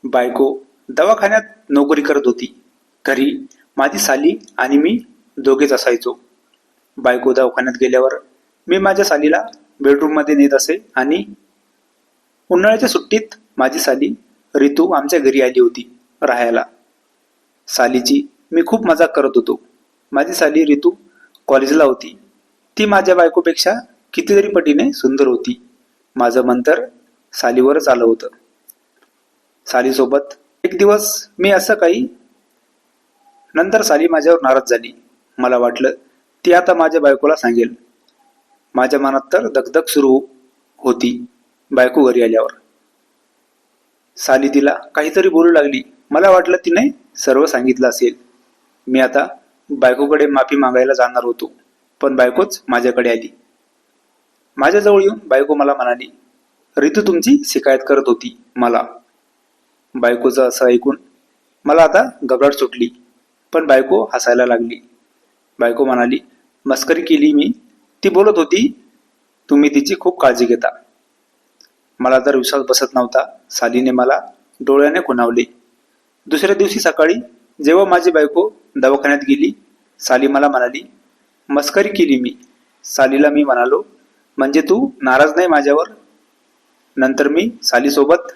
बायको दवाखान्यात नोकरी करत होती. घरी माझी साली आणि मी दोघेच असायचो. बायको दवाखान्यात गेल्यावर मी माझ्या सालीला बेडरूममध्ये नेत असे आणि उन्हाळ्याच्या सुट्टीत माझी साली रितू आमच्या घरी आली होती राहायला. सालीची मी खूप मजाक करत होतो. माझी साली रितू कॉलेजला होती. ती माझ्या बायकोपेक्षा कितीतरी पटीने सुंदर होती. माझं मन तर सालीवरच आलं होतं. सालीसोबत एक दिवस मी असं काही, नंतर साली माझ्यावर नाराज झाली. मला वाटलं ती आता माझ्या बायकोला सांगेल. माझ्या मनात तर दगदग सुरू होती. बायको घरी आल्यावर साली तिला काहीतरी बोलू लागली. मला वाटलं तिने सर्व सांगितलं असेल. मी आता बायकोकडे माफी मागायला जाणार होतो, पण बायकोच माझ्याकडे आली. माझ्याजवळ येऊन बायको मला म्हणाली, रितू तुमची शिकायत करत होती मला. बायकोचं असं ऐकून मला आता घबराट सुटली, पण बायको हसायला लागली. बायको म्हणाली, मस्करी केली मी. ती बोलत होती तुम्ही तिची खूप काळजी घेता. मला तर विश्वास बसत नव्हता. सालीने मला डोळ्याने खुणावले. दुसऱ्या दिवशी सकाळी जेव्हा माझी बायको दवाखान्यात गेली, साली मला म्हणाली, मस्करी केली मी. सालीला मी म्हणालो, म्हणजे तू नाराज नाही माझ्यावर? नंतर मी सालीसोबत